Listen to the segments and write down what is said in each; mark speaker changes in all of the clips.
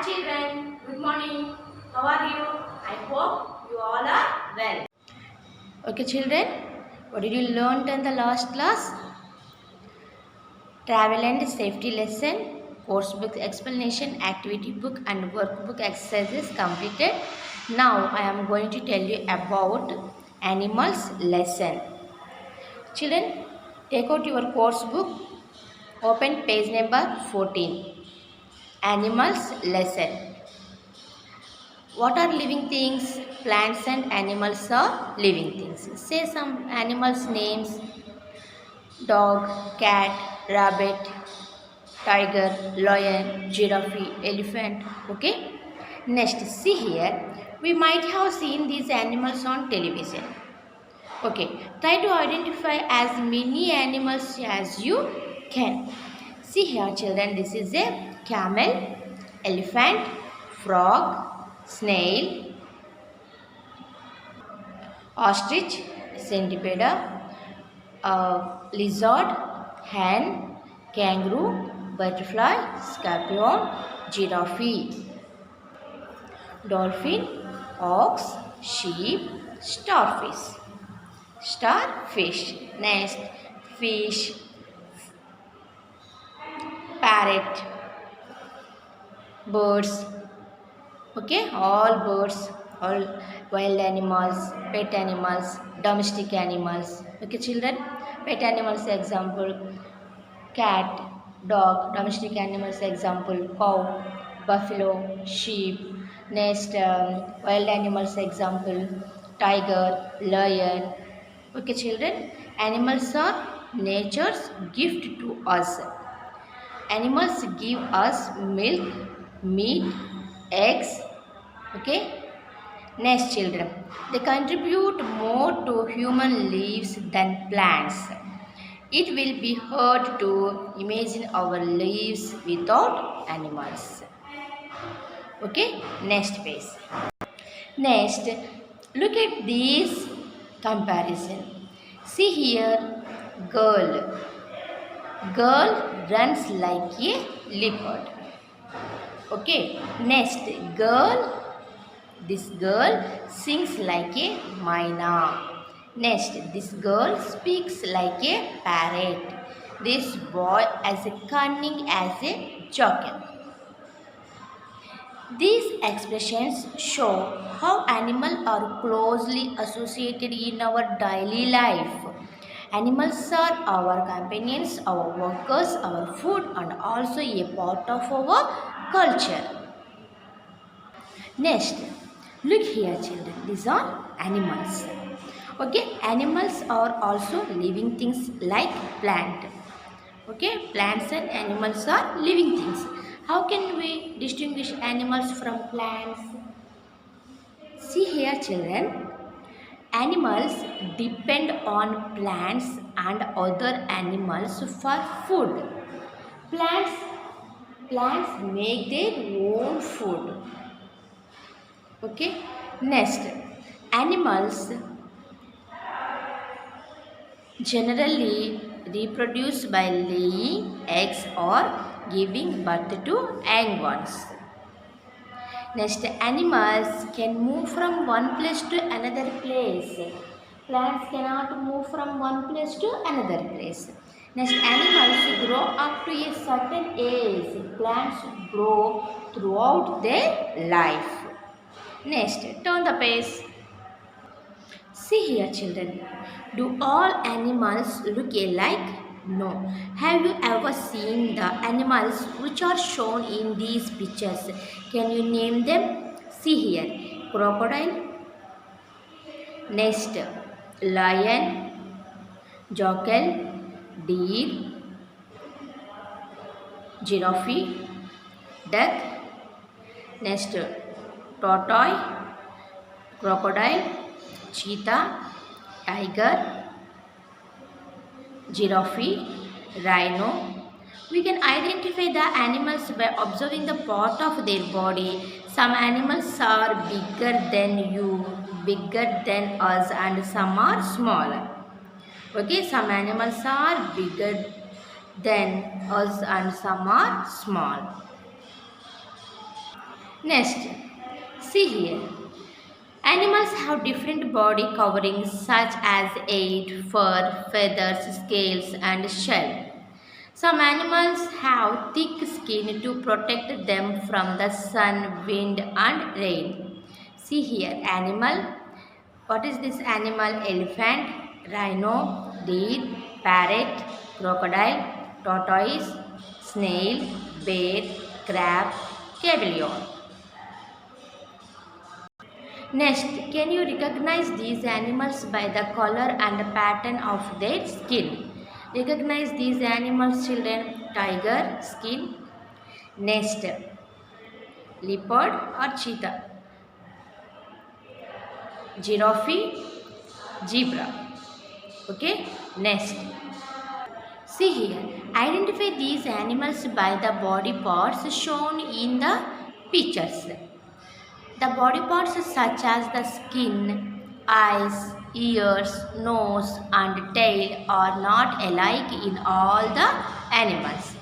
Speaker 1: children, good morning. How are you? I hope you all are well. Okay children, what did you learn in the last class? Travel and safety lesson, course book explanation, activity book and workbook exercises completed. Now I am going to tell you about animals lesson. Children, take out your course book, open page number 14. Animals lesson. What are living things? Plants and animals are living things. Say some animals' names: dog, cat, rabbit, tiger, lion, giraffe, elephant. Okay. Next, see here. We might have seen these animals on television. Okay. Try to identify as many animals as you can. See here, children. This is a camel, elephant, frog, snail, ostrich, centipede, lizard, hen, kangaroo, butterfly, scorpion, giraffe, dolphin, ox, sheep, starfish, nest, fish, parrot, birds. Okay, all birds, all wild animals, pet animals, domestic animals. Okay, children, pet animals example: cat, dog. Domestic animals example: cow, buffalo, sheep. Next, wild animals example: tiger, lion. Okay, children, animals are nature's gift to us. Animals give us milk, meat, eggs. Okay. Next, children, they contribute more to human lives than plants. It will be hard to imagine our lives without animals. Okay. Next page. Next, look at this comparison. See here, girl. Girl runs like a leopard. Okay. Next, this girl sings like a myna. Next, this girl speaks like a parrot. This boy as cunning as a jackal. These expressions show how animals are closely associated in our daily life. Animals are our companions, our workers, our food, and also a part of our culture. Next, look here children, these are animals. Okay, animals are also living things like plant. Okay, plants and animals are living things. How can we distinguish animals from plants? See here children, animals depend on plants and other animals for food. Plants, plants make their own food. Okay. Next, animals generally reproduce by laying eggs or giving birth to young ones. Next, animals can move from one place to another place. Plants cannot move from one place to another place. Next, animals grow up to a certain age. Plants grow throughout their life. Next, turn the page. See here children, do all animals look alike? No. Have you ever seen the animals which are shown in these pictures? Can you name them? See here, crocodile, next lion, jackal, deer, giraffe, duck, next tortoise, crocodile, cheetah, tiger, giraffe, rhino. We can identify the animals by observing the part of their body. Some animals are bigger than you, bigger than us, and some are smaller. Okay, some animals are bigger than us and some are small. Next, see here. Animals have different body coverings such as head, fur, feathers, scales, and shell. Some animals have thick skin to protect them from the sun, wind, and rain. See here, animal. What is this animal? Elephant, rhino, deer, parrot, crocodile, tortoise, snail, bear, crab, chameleon. Next, can you recognize these animals by the color and pattern of their skin? Recognize these animals, children. Tiger, skin. Next, leopard or cheetah. Giraffe, zebra. Okay, next. See here, identify these animals by the body parts shown in the pictures. The body parts such as the skin, eyes, ears, nose and tail are not alike in all the animals.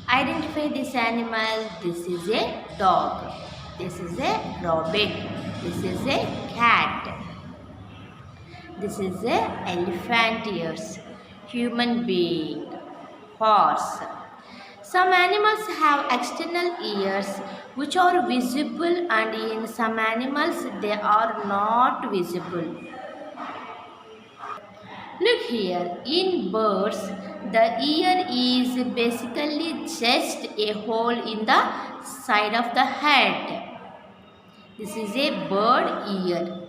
Speaker 1: Identify this animal. This is a dog. This is a rabbit. This is a cat. This is a elephant ears. Human being. Horse. Some animals have external ears which are visible, and in some animals they are not visible. Look here, in birds the ear is basically just a hole in the side of the head. This is a bird ear.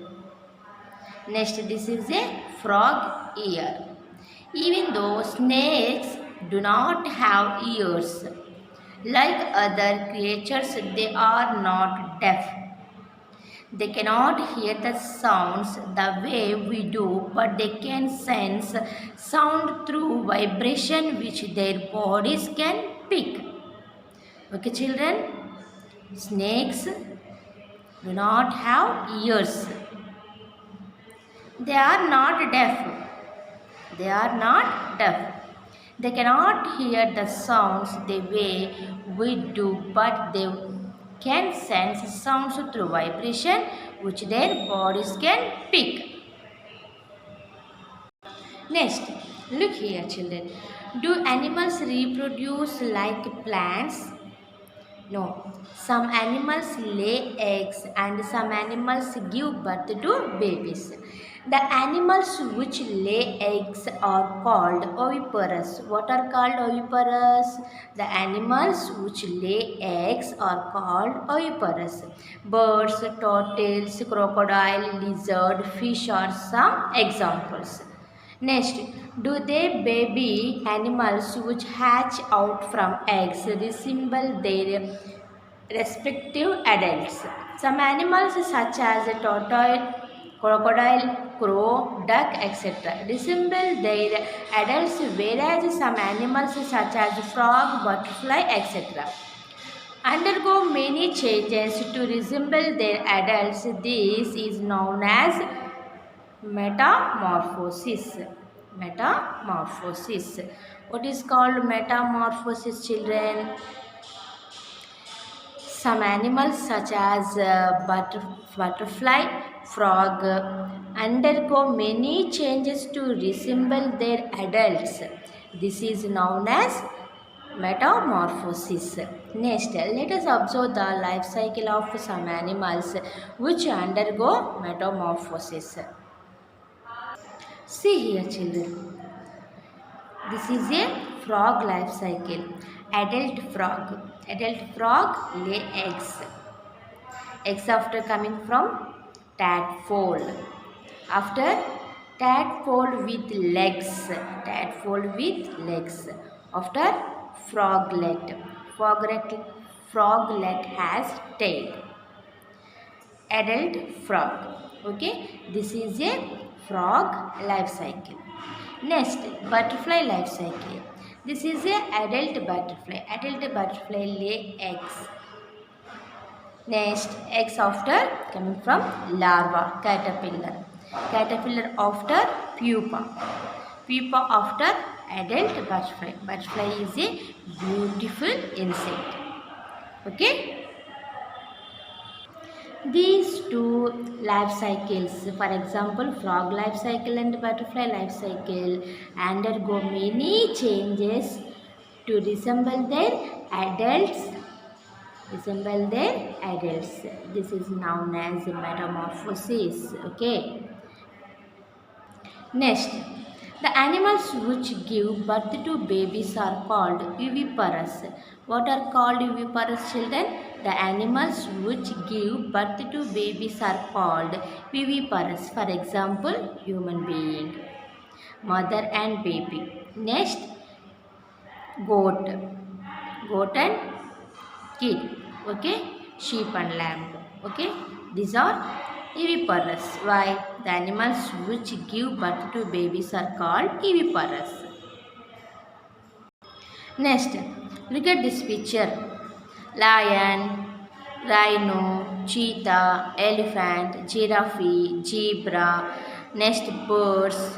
Speaker 1: Next, this is a frog ear. Even though snakes do not have ears, like other creatures, they are not deaf. They cannot hear the sounds the way we do, but they can sense sound through vibration which their bodies can pick. Okay, children? Snakes do not have ears. They are not deaf. They are not deaf. They cannot hear the sounds the way we do, but they can sense sounds through vibration which their bodies can pick. Next, look here, children. Do animals reproduce like plants? No. Some animals lay eggs and some animals give birth to babies. The animals which lay eggs are called oviparous. What are called oviparous? The animals which lay eggs are called oviparous. Birds, turtles, crocodile, lizard, fish are some examples. Next, do they baby animals which hatch out from eggs resemble their respective adults? Some animals such as a tortoise, crocodile, crow, duck, etc. resemble their adults, whereas some animals such as frog, butterfly, etc. undergo many changes to resemble their adults. This is known as metamorphosis. Metamorphosis. What is called metamorphosis, children? Some animals such as butterfly, frog undergo many changes to resemble their adults. This is known as metamorphosis. Next, let us observe the life cycle of some animals which undergo metamorphosis. See here, children. This is a frog life cycle. Adult frog. Adult frog lay eggs. Eggs after coming from tadpole. After tadpole with legs. Tadpole with legs. After froglet. Froglet has tail. Adult frog. Okay. This is a frog life cycle. Next, butterfly life cycle. This is a adult butterfly. Adult butterfly lay eggs. Next, eggs after coming from larva, caterpillar. Caterpillar after pupa. Pupa after adult butterfly. Butterfly is a beautiful insect. Okay. These two life cycles, for example, frog life cycle and butterfly life cycle, undergo many changes to resemble their adults. This is known as metamorphosis. Okay. Next, the animals which give birth to babies are called viviparous. What are called viviparous, children? The animals which give birth to babies are called viviparous. For example, human being, mother and baby. Next, goat, goat and kid. Okay, sheep and lamb. Okay, these are viviparous. Why? The animals which give birth to babies are called viviparous. Next, look at this picture. Lion, rhino, cheetah, elephant, giraffe, zebra. Next, birds.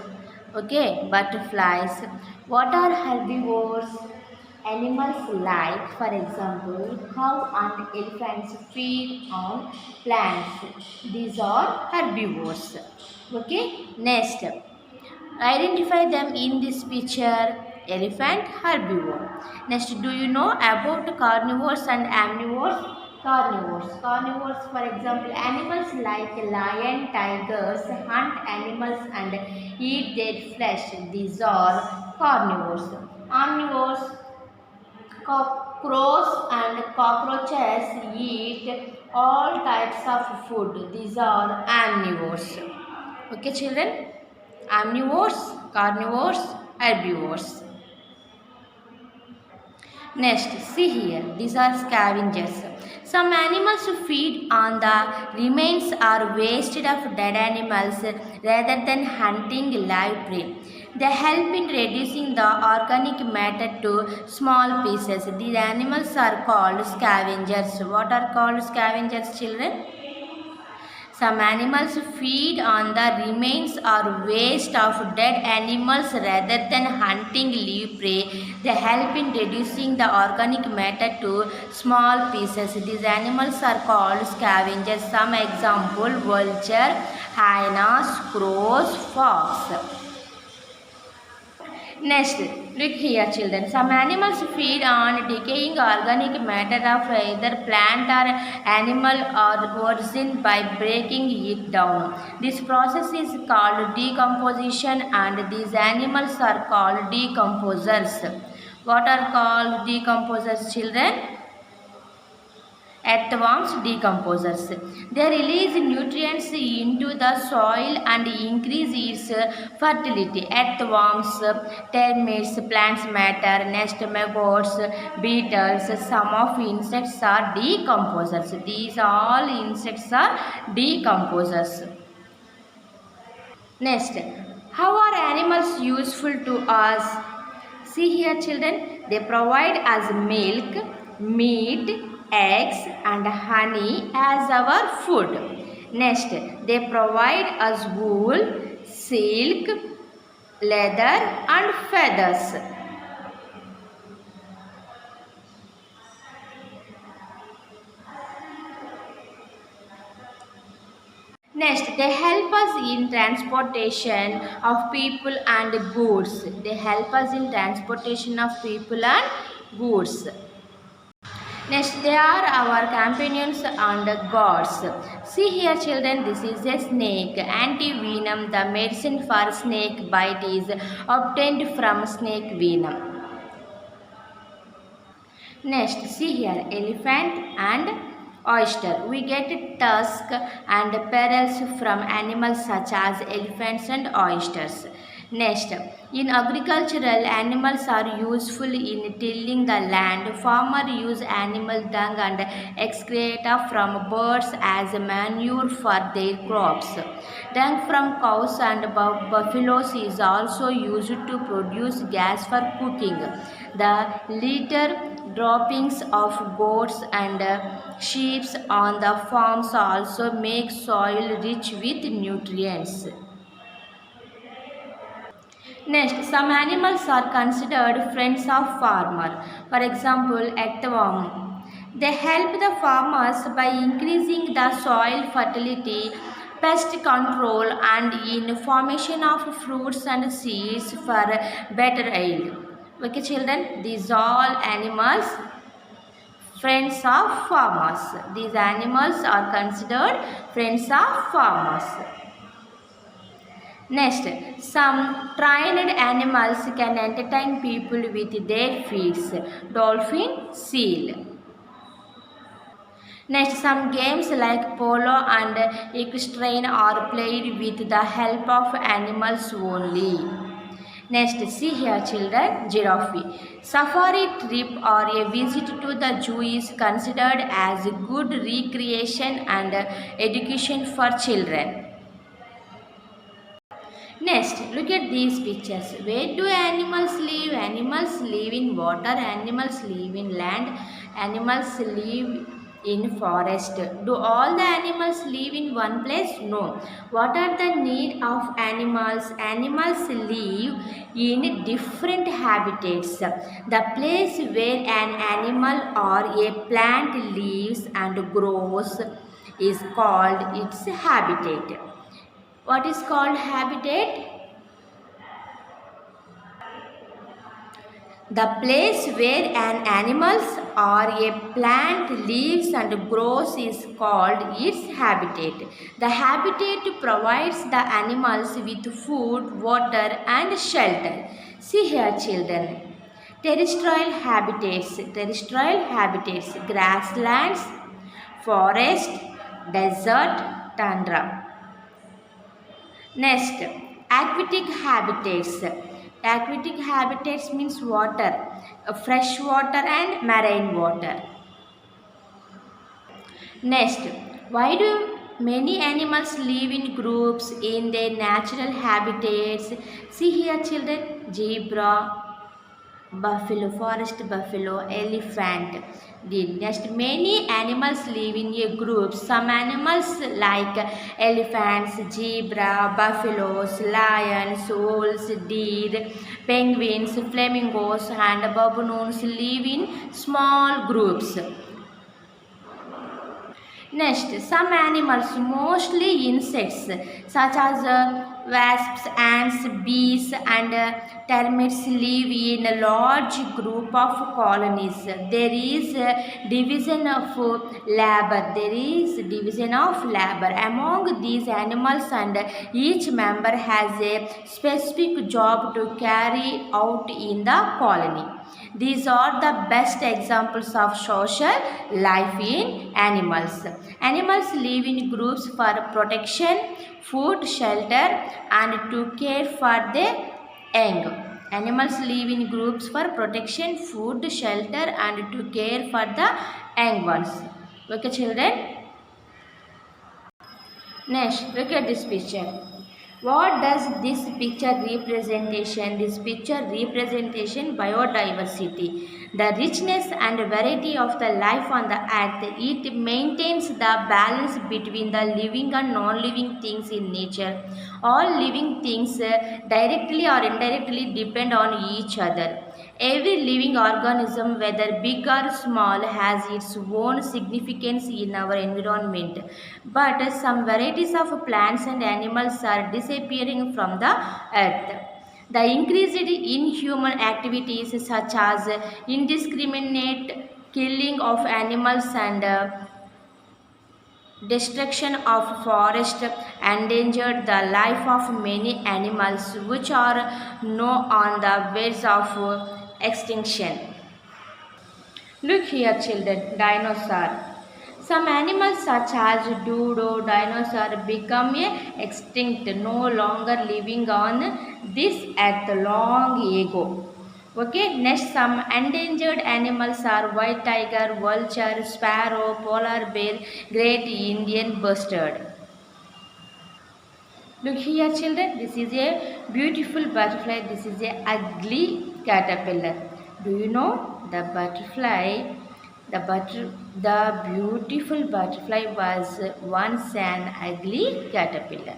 Speaker 1: Okay, butterflies. What are herbivores? Animals like, for example, cow and elephants feed on plants. These are herbivores. Okay, next, identify them in this picture. Elephant, herbivore. Next, do you know about carnivores and omnivores? Carnivores, for example, animals like lion, tigers hunt animals and eat their flesh. These are carnivores. Omnivores, crows and cockroaches eat all types of food. These are omnivores. Okay, children? Omnivores, carnivores, herbivores. Next, see here, these are scavengers. Some animals feed on the remains or waste of dead animals rather than hunting live prey. They help in reducing the organic matter to small pieces. These animals are called scavengers. What are called scavengers, children? Some animals feed on the remains or waste of dead animals rather than hunting live prey. They help in reducing the organic matter to small pieces. These animals are called scavengers. Some example: vulture, hyenas, crows, fox. Next, look here, children. Some animals feed on decaying organic matter of either plant or animal origin by breaking it down. This process is called decomposition, and these animals are called decomposers. What are called decomposers, children? Earthworms, decomposers. They release nutrients into the soil and increase its fertility. Earthworms, termites, plants matter, nest maggots, beetles. Some of insects are decomposers. These all insects are decomposers. Next, how are animals useful to us? See here, children, they provide us milk, meat, eggs and honey as our food. Next, they provide us wool, silk, leather and feathers. Next, they help us in transportation of people and goods. They help us in transportation of people and goods. Next, they are our companions and gods. See here, children, this is a snake. Antivenom, the medicine for snake bite, is obtained from snake venom. Next, see here, elephant and oyster. We get tusk and pearls from animals such as elephants and oysters. Next, in agricultural, animals are useful in tilling the land. Farmers use animal dung and excreta from birds as manure for their crops. Dung from cows and buffaloes is also used to produce gas for cooking. The litter droppings of goats and sheep on the farms also make soil rich with nutrients. Next, some animals are considered friends of farmer. For example, earthworm. They help the farmers by increasing the soil fertility, pest control, and in formation of fruits and seeds for better yield. Okay, children, these all animals friends of farmers. These animals are considered friends of farmers. Next, some trained animals can entertain people with their feats. Dolphin, seal. Next, some games like polo and equestrian are played with the help of animals only. Next, see here children, giraffe. Safari trip or a visit to the zoo is considered as good recreation and education for children. Next, look at these pictures. Where do animals live? Animals live in water, animals live in land, animals live in forest. Do all the animals live in one place? No. What are the need of animals? Animals live in different habitats. The place where an animal or a plant lives and grows is called its habitat. What is called habitat? The place where an animal or a plant lives and grows is called its habitat. The habitat provides the animals with food, water and shelter. See here children. Terrestrial habitats, grasslands, forest, desert, tundra. Next, aquatic habitats. Aquatic habitats means water, fresh water and marine water. Next, why do many animals live in groups in their natural habitats? See here children, zebra, buffalo, forest buffalo, elephant. The next, many animals live in a group. Some animals like elephants, zebra, buffaloes, lions, wolves, deer, penguins, flamingos and baboons live in small groups. Next, some animals, mostly insects, such as wasps, ants, bees, and termites, live in a large group of colonies. There is a division of labor. Among these animals, and each member has a specific job to carry out in the colony. These are the best examples of social life in animals. Animals live in groups for protection, food, shelter, and to care for their young. Animals live in groups for protection, food, shelter, and to care for the young ones. Okay, children? Next, look at this picture. What does this picture representation? This picture representation biodiversity. The richness and variety of the life on the earth. It maintains the balance between the living and non-living things in nature. All living things directly or indirectly depend on each other. Every living organism, whether big or small, has its own significance in our environment. But some varieties of plants and animals are disappearing from the earth. The increased inhuman activities such as indiscriminate killing of animals and destruction of forest endangered the life of many animals which are now on the verge of extinction. Look here children, dinosaur. Some animals such as dodo, dinosaur become extinct, no longer living on this earth long ago. Okay, next some endangered animals are white tiger, vulture, sparrow, polar bear, great Indian bustard. Look here children, this is a beautiful butterfly, this is a ugly caterpillar. Do you know the butterfly? The beautiful butterfly was once an ugly caterpillar.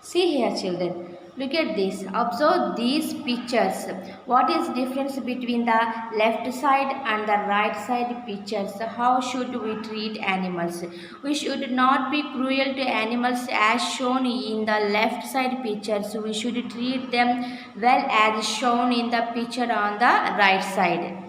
Speaker 1: See here children, Look at this. Observe these pictures. What is difference between the left side and the right side pictures? How should we treat animals? We should not be cruel to animals as shown in the left side pictures. We should treat them well as shown in the picture on the right side.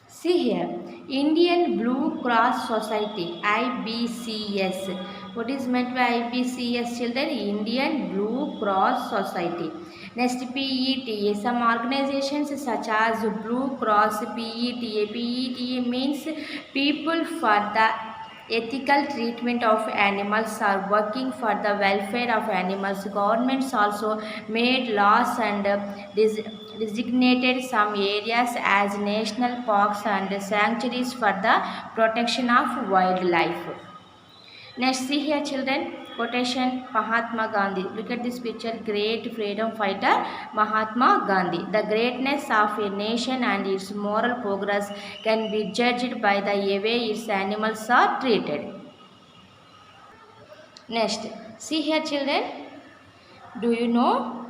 Speaker 1: See here, Indian Blue Cross Society, IBCS. What is meant by IBCS, children? Indian Blue Cross Society. Next, PETA. Some organizations such as Blue Cross, PETA. PETA means People for the Ethical Treatment of Animals are working for the welfare of animals. Governments also made laws and designated some areas as national parks and sanctuaries for the protection of wildlife. Next, see here, children. Quotation Mahatma Gandhi. Look at this picture. Great freedom fighter Mahatma Gandhi. The greatness of a nation and its moral progress can be judged by the way its animals are treated. Next, see here, children. Do you know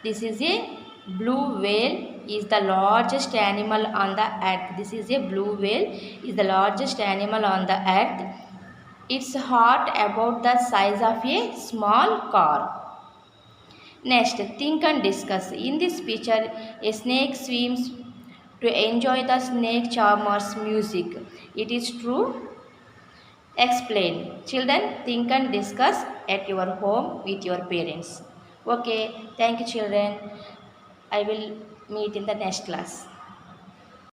Speaker 1: this is a blue whale is the largest animal on the earth. This is a blue whale is the largest animal on the earth. Its heart about the size of a small car. Next, think and discuss. In this picture, a snake swims to enjoy the snake charmer's music. It is true? Explain. Children, think and discuss at your home with your parents. Okay, thank you, children. I will meet in the next class.